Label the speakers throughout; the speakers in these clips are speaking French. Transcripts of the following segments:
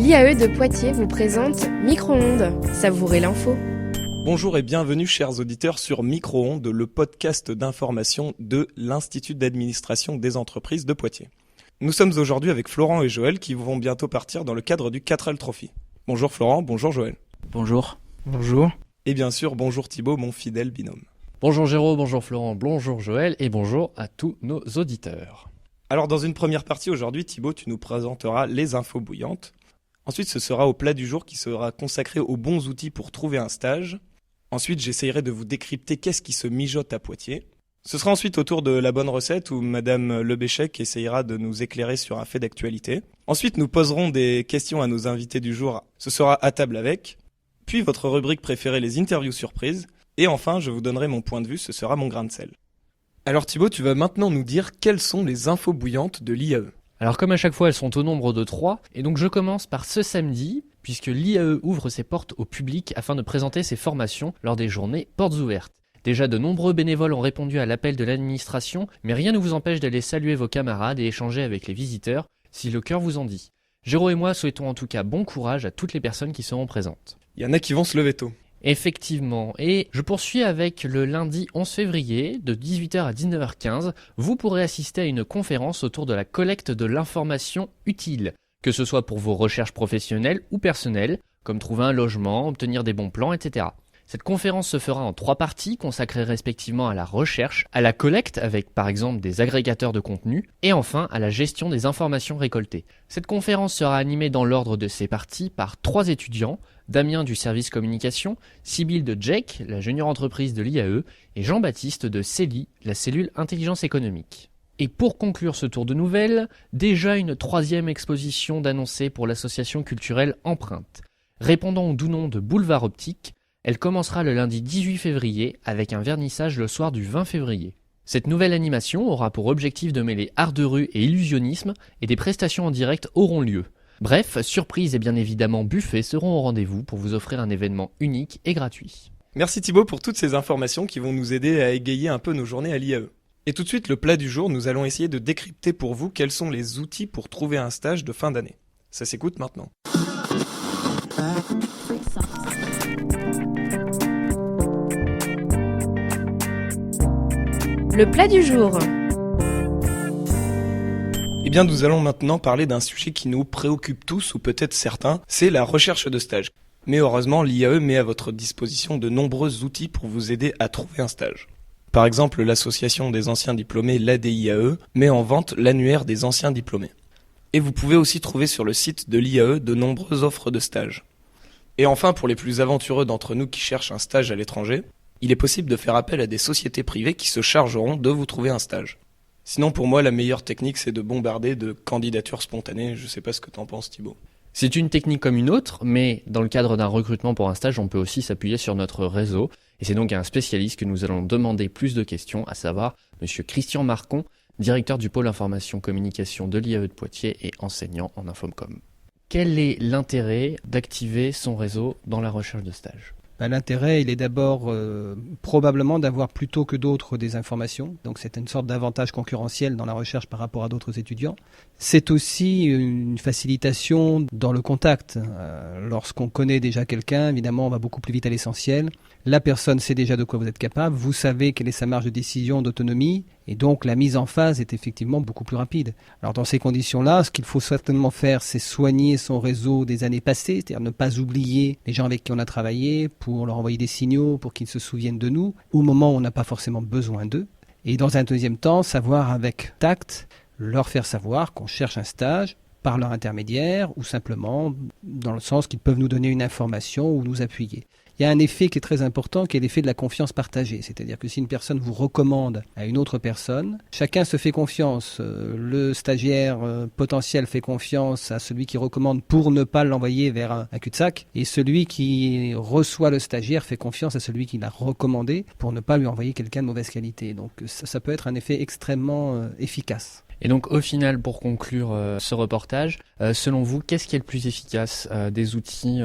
Speaker 1: L'IAE de Poitiers vous présente Micro-ondes, savourez l'info.
Speaker 2: Bonjour et bienvenue chers auditeurs sur Micro-ondes, le podcast d'information de l'Institut d'administration des entreprises de Poitiers. Nous sommes aujourd'hui avec Florent et Joël qui vont bientôt partir dans le cadre du 4L Trophy. Bonjour Florent, bonjour Joël.
Speaker 3: Bonjour.
Speaker 4: Bonjour.
Speaker 2: Et bien sûr, bonjour Thibaut, mon fidèle binôme.
Speaker 3: Bonjour Géraud, bonjour Florent, bonjour Joël et bonjour à tous nos auditeurs.
Speaker 2: Alors dans une première partie aujourd'hui, Thibaut, tu nous présenteras les infos bouillantes. Ensuite, ce sera au plat du jour qui sera consacré aux bons outils pour trouver un stage. Ensuite, j'essayerai de vous décrypter qu'est-ce qui se mijote à Poitiers. Ce sera ensuite au tour de la bonne recette où Madame Lebéchec essayera de nous éclairer sur un fait d'actualité. Ensuite, nous poserons des questions à nos invités du jour. Ce sera à table avec. Puis votre rubrique préférée, les interviews surprises. Et enfin, je vous donnerai mon point de vue, ce sera mon grain de sel. Alors Thibaut, tu vas maintenant nous dire quelles sont les infos bouillantes de l'IAE.
Speaker 3: Alors comme à chaque fois, elles sont au nombre de 3, et donc je commence par ce samedi, puisque l'IAE ouvre ses portes au public afin de présenter ses formations lors des journées portes ouvertes. Déjà de nombreux bénévoles ont répondu à l'appel de l'administration, mais rien ne vous empêche d'aller saluer vos camarades et échanger avec les visiteurs, si le cœur vous en dit. Géraud et moi souhaitons en tout cas bon courage à toutes les personnes qui seront présentes.
Speaker 2: Il y en a qui vont se lever tôt.
Speaker 3: Effectivement, et je poursuis avec le lundi 11 février, de 18h à 19h15, vous pourrez assister à une conférence autour de la collecte de l'information utile, que ce soit pour vos recherches professionnelles ou personnelles, comme trouver un logement, obtenir des bons plans, etc. Cette conférence se fera en 3 parties, consacrées respectivement à la recherche, à la collecte avec par exemple des agrégateurs de contenu, et enfin à la gestion des informations récoltées. Cette conférence sera animée dans l'ordre de ces parties par 3 étudiants, Damien du service communication, Sybille de JEC, la junior entreprise de l'IAE, et Jean-Baptiste de CELI, la cellule intelligence économique. Et pour conclure ce tour de nouvelles, déjà une 3e exposition d'annoncer pour l'association culturelle Empreinte. Répondant au doux nom de Boulevard Optique, elle commencera le lundi 18 février avec un vernissage le soir du 20 février. Cette nouvelle animation aura pour objectif de mêler art de rue et illusionnisme, et des prestations en direct auront lieu. Bref, surprises et bien évidemment buffets seront au rendez-vous pour vous offrir un événement unique et gratuit.
Speaker 2: Merci Thibaut pour toutes ces informations qui vont nous aider à égayer un peu nos journées à l'IAE. Et tout de suite, le plat du jour, nous allons essayer de décrypter pour vous quels sont les outils pour trouver un stage de fin d'année. Ça s'écoute maintenant.
Speaker 1: Le plat du jour.
Speaker 2: Eh bien, nous allons maintenant parler d'un sujet qui nous préoccupe tous, ou peut-être certains, c'est la recherche de stage. Mais heureusement, l'IAE met à votre disposition de nombreux outils pour vous aider à trouver un stage. Par exemple, l'association des anciens diplômés, l'ADIAE, met en vente l'annuaire des anciens diplômés. Et vous pouvez aussi trouver sur le site de l'IAE de nombreuses offres de stage. Et enfin, pour les plus aventureux d'entre nous qui cherchent un stage à l'étranger, il est possible de faire appel à des sociétés privées qui se chargeront de vous trouver un stage. Sinon, pour moi, la meilleure technique, c'est de bombarder de candidatures spontanées. Je sais pas ce que t'en penses, Thibaut.
Speaker 3: C'est une technique comme une autre, mais dans le cadre d'un recrutement pour un stage, on peut aussi s'appuyer sur notre réseau. Et c'est donc à un spécialiste que nous allons demander plus de questions, à savoir Monsieur Christian Marcon, directeur du pôle information communication de l'IAE de Poitiers et enseignant en Infocom. Quel est l'intérêt d'activer son réseau dans la recherche de stage ?
Speaker 4: L'intérêt, il est d'abord probablement d'avoir plutôt que d'autres des informations. Donc c'est une sorte d'avantage concurrentiel dans la recherche par rapport à d'autres étudiants. C'est aussi une facilitation dans le contact. Lorsqu'on connaît déjà quelqu'un, évidemment, on va beaucoup plus vite à l'essentiel. La personne sait déjà de quoi vous êtes capable. Vous savez quelle est sa marge de décision, d'autonomie. Et donc la mise en phase est effectivement beaucoup plus rapide. Alors dans ces conditions-là, ce qu'il faut certainement faire, c'est soigner son réseau des années passées, c'est-à-dire ne pas oublier les gens avec qui on a travaillé pour leur envoyer des signaux, pour qu'ils se souviennent de nous, au moment où on n'a pas forcément besoin d'eux. Et dans un deuxième temps, savoir avec tact, leur faire savoir qu'on cherche un stage par leur intermédiaire ou simplement dans le sens qu'ils peuvent nous donner une information ou nous appuyer. Il y a un effet qui est très important, qui est l'effet de la confiance partagée. C'est-à-dire que si une personne vous recommande à une autre personne, chacun se fait confiance. Le stagiaire potentiel fait confiance à celui qui recommande pour ne pas l'envoyer vers un cul-de-sac. Et celui qui reçoit le stagiaire fait confiance à celui qui l'a recommandé pour ne pas lui envoyer quelqu'un de mauvaise qualité. Donc ça peut être un effet extrêmement efficace.
Speaker 3: Et donc au final, pour conclure ce reportage, selon vous, qu'est-ce qui est le plus efficace des outils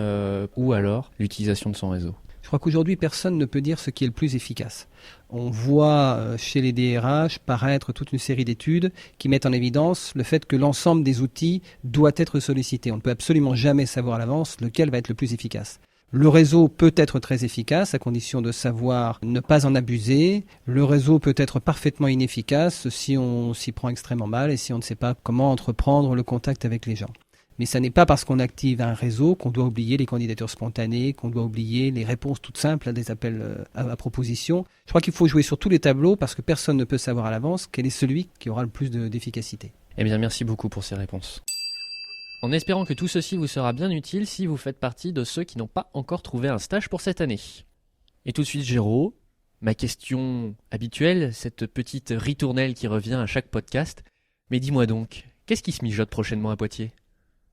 Speaker 3: ou alors l'utilisation de son réseau ?
Speaker 4: Je crois qu'aujourd'hui, personne ne peut dire ce qui est le plus efficace. On voit chez les DRH paraître toute une série d'études qui mettent en évidence le fait que l'ensemble des outils doit être sollicité. On ne peut absolument jamais savoir à l'avance lequel va être le plus efficace. Le réseau peut être très efficace à condition de savoir ne pas en abuser. Le réseau peut être parfaitement inefficace si on s'y prend extrêmement mal et si on ne sait pas comment entreprendre le contact avec les gens. Mais ça n'est pas parce qu'on active un réseau qu'on doit oublier les candidatures spontanées, qu'on doit oublier les réponses toutes simples à des appels à proposition. Je crois qu'il faut jouer sur tous les tableaux parce que personne ne peut savoir à l'avance quel est celui qui aura le plus d'efficacité.
Speaker 3: Eh bien, merci beaucoup pour ces réponses. En espérant que tout ceci vous sera bien utile si vous faites partie de ceux qui n'ont pas encore trouvé un stage pour cette année. Et tout de suite, Géraud, ma question habituelle, cette petite ritournelle qui revient à chaque podcast. Mais dis-moi donc, qu'est-ce qui se mijote prochainement à Poitiers ?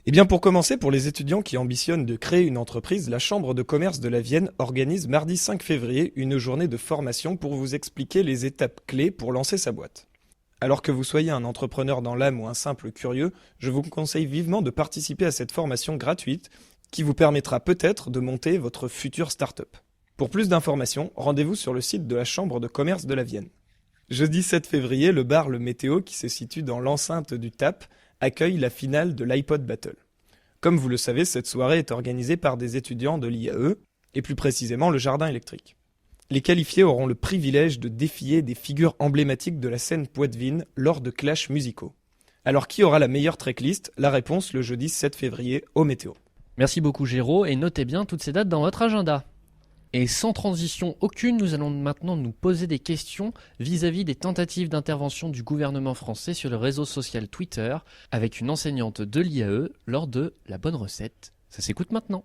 Speaker 2: Eh bien, pour commencer, pour les étudiants qui ambitionnent de créer une entreprise, la Chambre de commerce de la Vienne organise mardi 5 février une journée de formation pour vous expliquer les étapes clés pour lancer sa boîte. Alors que vous soyez un entrepreneur dans l'âme ou un simple curieux, je vous conseille vivement de participer à cette formation gratuite qui vous permettra peut-être de monter votre future start-up. Pour plus d'informations, rendez-vous sur le site de la Chambre de commerce de la Vienne. Jeudi 7 février, le bar Le Météo, qui se situe dans l'enceinte du TAP, accueille la finale de l'iPod Battle. Comme vous le savez, cette soirée est organisée par des étudiants de l'IAE, et plus précisément le Jardin électrique. Les qualifiés auront le privilège de défier des figures emblématiques de la scène poitevine lors de clashs musicaux. Alors qui aura la meilleure tracklist ? La réponse le jeudi 7 février au Météo.
Speaker 3: Merci beaucoup Géraud, et notez bien toutes ces dates dans votre agenda. Et sans transition aucune, nous allons maintenant nous poser des questions vis-à-vis des tentatives d'intervention du gouvernement français sur le réseau social Twitter avec une enseignante de l'IAE lors de La Bonne Recette. Ça s'écoute maintenant.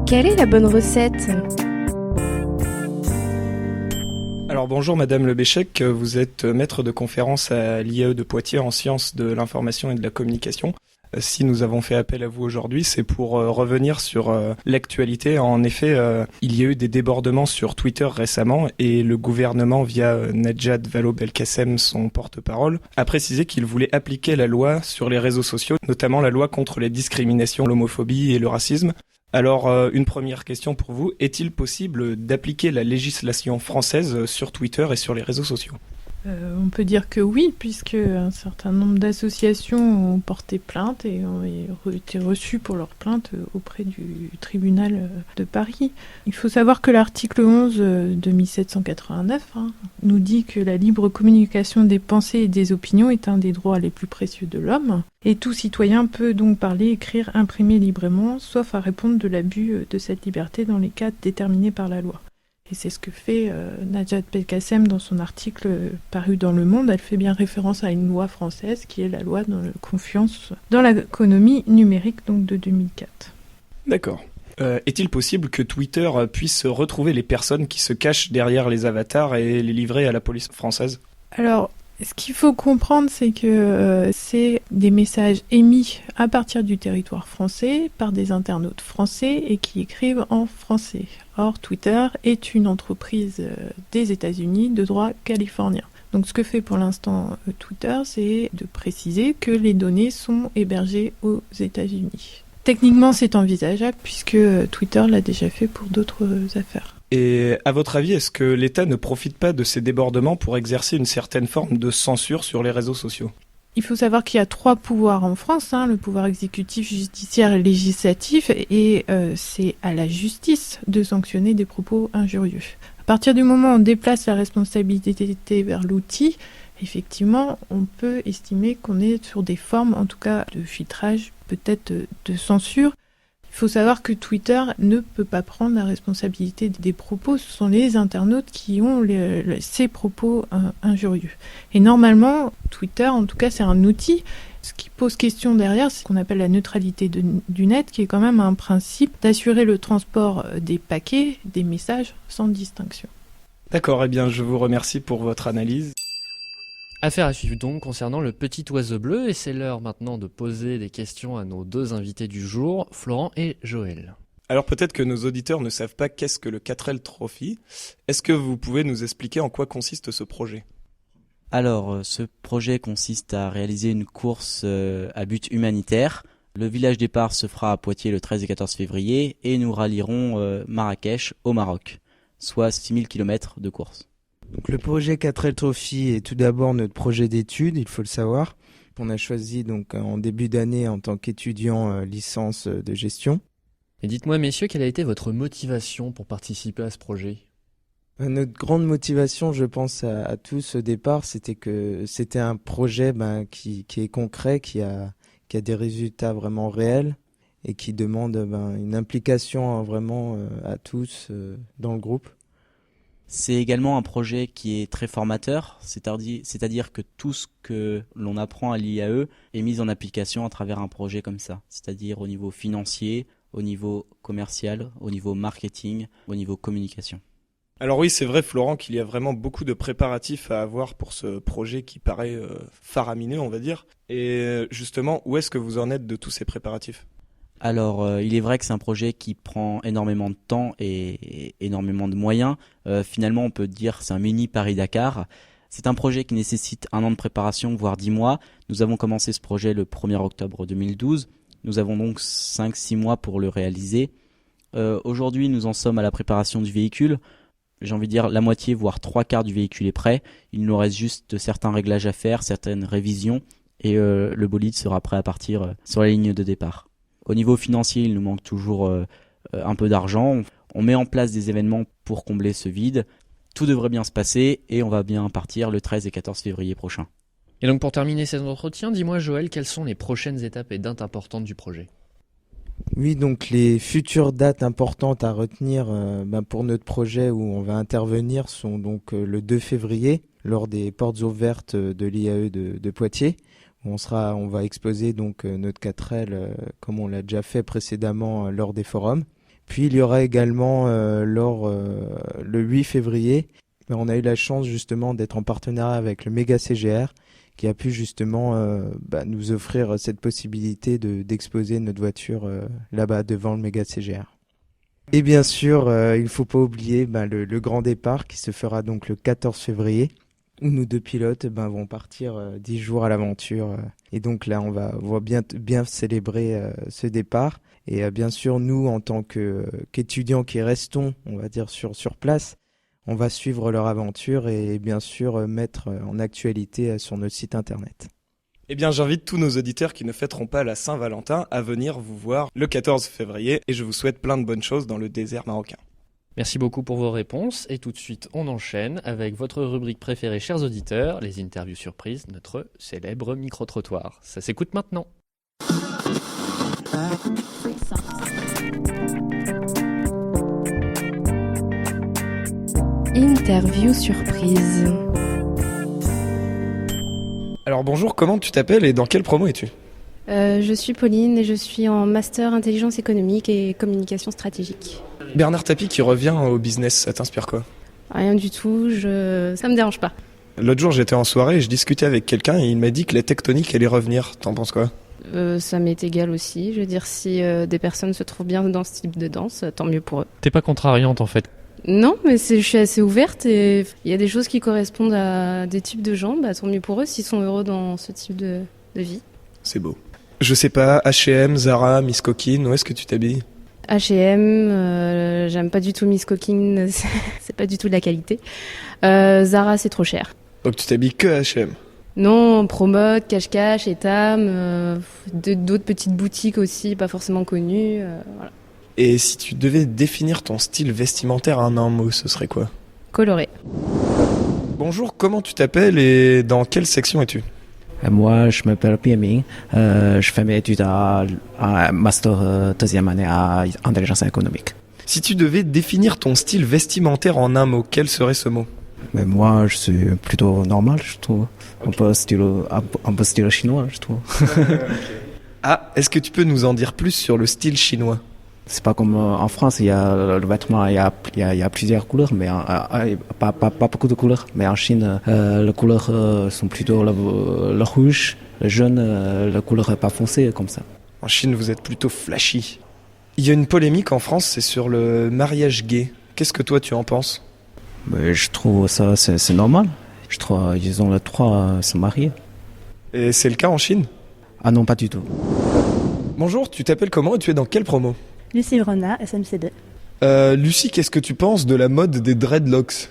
Speaker 1: Quelle est la bonne recette ?
Speaker 2: Alors bonjour Madame Lebéchec, vous êtes maître de conférence à l'IAE de Poitiers en sciences de l'information et de la communication. Si nous avons fait appel à vous aujourd'hui, c'est pour revenir sur l'actualité. En effet, il y a eu des débordements sur Twitter récemment et le gouvernement, via Najat Vallaud-Belkacem, son porte-parole, a précisé qu'il voulait appliquer la loi sur les réseaux sociaux, notamment la loi contre les discriminations, l'homophobie et le racisme. Alors, une première question pour vous. Est-il possible d'appliquer la législation française sur Twitter et sur les réseaux sociaux ?
Speaker 5: On peut dire que oui, puisque un certain nombre d'associations ont porté plainte et ont été reçues pour leur plainte auprès du tribunal de Paris. Il faut savoir que l'article 11 de 1789 nous dit que la libre communication des pensées et des opinions est un des droits les plus précieux de l'homme. Et tout citoyen peut donc parler, écrire, imprimer librement, sauf à répondre de l'abus de cette liberté dans les cas déterminés par la loi. Et c'est ce que fait Najat Belkacem dans son article paru dans Le Monde. Elle fait bien référence à une loi française qui est la loi de confiance dans l'économie numérique donc de 2004.
Speaker 2: D'accord. Est-il possible que Twitter puisse retrouver les personnes qui se cachent derrière les avatars et les livrer à la police française ?
Speaker 5: Alors, ce qu'il faut comprendre, c'est que c'est des messages émis à partir du territoire français par des internautes français et qui écrivent en français. Or, Twitter est une entreprise des États-Unis de droit californien. Donc ce que fait pour l'instant Twitter, c'est de préciser que les données sont hébergées aux États-Unis. Techniquement, c'est envisageable puisque Twitter l'a déjà fait pour d'autres affaires.
Speaker 2: Et à votre avis, est-ce que l'État ne profite pas de ces débordements pour exercer une certaine forme de censure sur les réseaux sociaux ?
Speaker 5: Il faut savoir qu'il y a 3 pouvoirs en France, le pouvoir exécutif, judiciaire et législatif, et c'est à la justice de sanctionner des propos injurieux. À partir du moment où on déplace la responsabilité vers l'outil, effectivement, on peut estimer qu'on est sur des formes, en tout cas, de filtrage, peut-être de censure. Il faut savoir que Twitter ne peut pas prendre la responsabilité des propos. Ce sont les internautes qui ont ces propos injurieux. Et normalement, Twitter, en tout cas, c'est un outil. Ce qui pose question derrière, c'est ce qu'on appelle la neutralité du net, qui est quand même un principe d'assurer le transport des paquets, des messages, sans distinction.
Speaker 2: D'accord, eh bien je vous remercie pour votre analyse.
Speaker 3: Affaire à suivre donc concernant le petit oiseau bleu, et c'est l'heure maintenant de poser des questions à nos 2 invités du jour, Florent et Joël.
Speaker 2: Alors peut-être que nos auditeurs ne savent pas qu'est-ce que le 4L Trophy. Est-ce que vous pouvez nous expliquer en quoi consiste ce projet ?
Speaker 6: Alors, ce projet consiste à réaliser une course à but humanitaire Le village départ se fera à Poitiers le 13 et 14 février et nous rallierons Marrakech au Maroc, soit 6000 km de course.
Speaker 7: Donc, le projet 4L Trophy est tout d'abord notre projet d'études, il faut le savoir. On a choisi donc en début d'année en tant qu'étudiant licence de gestion.
Speaker 3: Et dites-moi, messieurs, quelle a été votre motivation pour participer à ce projet ?
Speaker 7: Notre grande motivation, je pense à tous au départ, c'était que c'était un projet qui est concret, qui a des résultats vraiment réels et qui demande une implication vraiment à tous dans le groupe.
Speaker 6: C'est également un projet qui est très formateur, c'est-à-dire que tout ce que l'on apprend à l'IAE est mis en application à travers un projet comme ça, c'est-à-dire au niveau financier, au niveau commercial, au niveau marketing, au niveau communication.
Speaker 2: Alors oui, c'est vrai, Florent, qu'il y a vraiment beaucoup de préparatifs à avoir pour ce projet qui paraît faramineux, on va dire. Et justement, où est-ce que vous en êtes de tous ces préparatifs ?
Speaker 6: Alors, il est vrai que c'est un projet qui prend énormément de temps et énormément de moyens. Finalement, on peut dire que c'est un mini Paris-Dakar. C'est un projet qui nécessite 1 an de préparation, voire 10 mois. Nous avons commencé ce projet le 1er octobre 2012. Nous avons donc 5-6 mois pour le réaliser. Aujourd'hui, nous en sommes à la préparation du véhicule. J'ai envie de dire la moitié, voire 3/4 du véhicule est prêt. Il nous reste juste certains réglages à faire, certaines révisions, et le bolide sera prêt à partir sur la ligne de départ. Au niveau financier, il nous manque toujours un peu d'argent. On met en place des événements pour combler ce vide. Tout devrait bien se passer et on va bien partir le 13 et 14 février prochain.
Speaker 3: Et donc pour terminer cet entretien, dis-moi Joël, quelles sont les prochaines étapes et dates importantes du projet ?
Speaker 7: Oui, donc les futures dates importantes à retenir pour notre projet où on va intervenir sont donc le 2 février lors des portes ouvertes de l'IAE de Poitiers. On va exposer donc notre 4L comme on l'a déjà fait précédemment lors des forums. Puis il y aura également le 8 février, on a eu la chance justement d'être en partenariat avec le Méga CGR qui a pu justement nous offrir cette possibilité d'exposer notre voiture là-bas devant le Méga CGR. Et bien sûr, il ne faut pas oublier le grand départ qui se fera donc le 14 février. Où nous 2 pilotes vont partir 10 jours à l'aventure. Et donc là, on va bien célébrer ce départ. Et bien sûr, nous, en tant qu'étudiants qui restons, on va dire, sur place, on va suivre leur aventure et bien sûr mettre en actualité sur notre site internet.
Speaker 2: Eh bien, j'invite tous nos auditeurs qui ne fêteront pas la Saint-Valentin à venir vous voir le 14 février et je vous souhaite plein de bonnes choses dans le désert marocain.
Speaker 3: Merci beaucoup pour vos réponses et tout de suite on enchaîne avec votre rubrique préférée chers auditeurs, les interviews surprises, notre célèbre micro-trottoir. Ça s'écoute maintenant.
Speaker 1: Interview surprise.
Speaker 2: Alors bonjour, comment tu t'appelles et dans quelle promo es-tu ?
Speaker 8: Je suis Pauline et je suis en master intelligence économique et communication stratégique.
Speaker 2: Bernard Tapie qui revient au business, ça t'inspire quoi ?
Speaker 8: Rien du tout, ça me dérange pas.
Speaker 2: L'autre jour j'étais en soirée et je discutais avec quelqu'un et il m'a dit que la tectonique allait revenir, t'en penses quoi ?
Speaker 8: Ça m'est égal aussi, je veux dire si des personnes se trouvent bien dans ce type de danse, tant mieux pour eux.
Speaker 3: T'es pas contrariante en fait ?
Speaker 8: Non, mais je suis assez ouverte et il y a des choses qui correspondent à des types de gens, tant mieux pour eux s'ils sont heureux dans ce type de vie.
Speaker 2: C'est beau. Je sais pas, H&M, Zara, Miss Coquine, où est-ce que tu t'habilles ?
Speaker 8: H&M, j'aime pas du tout Miss Coquine, c'est pas du tout de la qualité. Zara, c'est trop cher.
Speaker 2: Donc tu t'habilles que H&M ?
Speaker 8: Non, Promode, Cache-Cache, Etam, d'autres petites boutiques aussi, pas forcément connues, voilà.
Speaker 2: Et si tu devais définir ton style vestimentaire en un mot, ce serait quoi ?
Speaker 8: Coloré.
Speaker 2: Bonjour, comment tu t'appelles et dans quelle section es-tu ?
Speaker 9: Moi, je m'appelle Pierre Ming. Je fais mes études à master 2e année à intelligence économique.
Speaker 2: Si tu devais définir ton style vestimentaire en un mot, quel serait ce mot ?
Speaker 9: Mais moi, je suis plutôt normal, je trouve. Okay. Un peu style chinois, je trouve.
Speaker 2: Ah, est-ce que tu peux nous en dire plus sur le style chinois ?
Speaker 9: C'est pas comme en France, il y a le vêtement, il y a plusieurs couleurs, mais pas beaucoup de couleurs. Mais en Chine, les couleurs sont plutôt le rouge, le jaune, la couleur est pas foncée comme ça.
Speaker 2: En Chine, vous êtes plutôt flashy. Il y a une polémique en France, c'est sur le mariage gay. Qu'est-ce que toi tu en penses ?
Speaker 9: Mais je trouve ça c'est normal. Je trouve ils ont le droit à se marier.
Speaker 2: Et c'est le cas en Chine ?
Speaker 9: Ah non, pas du tout.
Speaker 2: Bonjour, tu t'appelles comment et tu es dans quelle promo?
Speaker 10: Lucie Renard, SMC2.
Speaker 2: Lucie, qu'est-ce que tu penses de la mode des dreadlocks?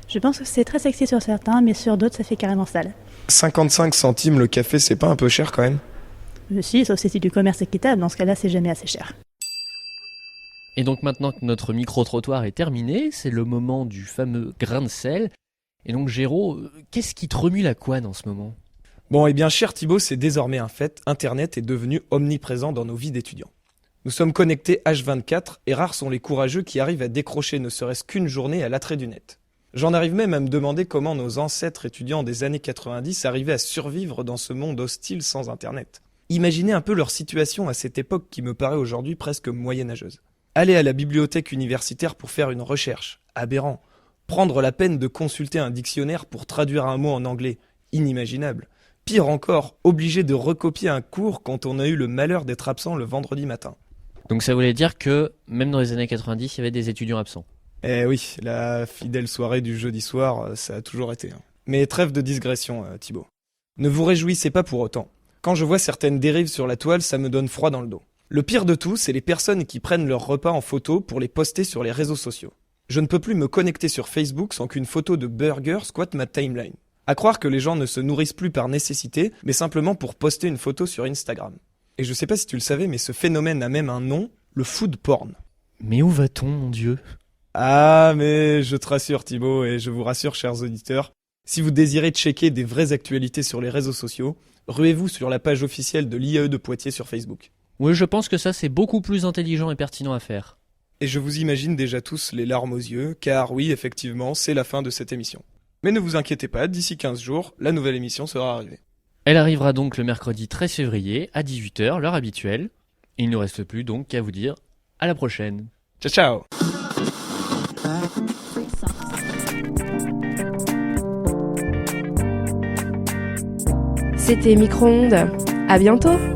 Speaker 10: Je pense que c'est très sexy sur certains, mais sur d'autres, ça fait carrément sale.
Speaker 2: 55 centimes le café, c'est pas un peu cher quand même?
Speaker 10: Si, sauf si c'est du commerce équitable, dans ce cas-là, c'est jamais assez cher.
Speaker 3: Et donc maintenant que notre micro-trottoir est terminé, c'est le moment du fameux grain de sel. Et donc Géraud, qu'est-ce qui te remue la couenne en ce moment?
Speaker 2: Bon, eh bien, cher Thibaut, c'est désormais un fait, Internet est devenu omniprésent dans nos vies d'étudiants. Nous sommes connectés H24 et rares sont les courageux qui arrivent à décrocher ne serait-ce qu'une journée à l'attrait du net. J'en arrive même à me demander comment nos ancêtres étudiants des années 90 arrivaient à survivre dans ce monde hostile sans Internet. Imaginez un peu leur situation à cette époque qui me paraît aujourd'hui presque moyenâgeuse. Aller à la bibliothèque universitaire pour faire une recherche, aberrant. Prendre la peine de consulter un dictionnaire pour traduire un mot en anglais, inimaginable. Pire encore, obligé de recopier un cours quand on a eu le malheur d'être absent le vendredi matin.
Speaker 3: Donc ça voulait dire que, même dans les années 90, il y avait des étudiants absents.
Speaker 2: Eh oui, la fidèle soirée du jeudi soir, ça a toujours été. Mais trêve de digression, Thibaut. Ne vous réjouissez pas pour autant. Quand je vois certaines dérives sur la toile, ça me donne froid dans le dos. Le pire de tout, c'est les personnes qui prennent leurs repas en photo pour les poster sur les réseaux sociaux. Je ne peux plus me connecter sur Facebook sans qu'une photo de burger squatte ma timeline. À croire que les gens ne se nourrissent plus par nécessité, mais simplement pour poster une photo sur Instagram. Et je sais pas si tu le savais, mais ce phénomène a même un nom, le food porn.
Speaker 3: Mais où va-t-on, mon Dieu?
Speaker 2: Ah, mais je te rassure Thibaut, et je vous rassure chers auditeurs, si vous désirez checker des vraies actualités sur les réseaux sociaux, ruez-vous sur la page officielle de l'IAE de Poitiers sur Facebook.
Speaker 3: Oui, je pense que ça c'est beaucoup plus intelligent et pertinent à faire.
Speaker 2: Et je vous imagine déjà tous les larmes aux yeux, car oui, effectivement, c'est la fin de cette émission. Mais ne vous inquiétez pas, d'ici 15 jours, la nouvelle émission sera arrivée.
Speaker 3: Elle arrivera donc le mercredi 13 février à 18h, l'heure habituelle. Il ne nous reste plus donc qu'à vous dire à la prochaine.
Speaker 2: Ciao ciao.
Speaker 1: C'était Micro-ondes. À bientôt!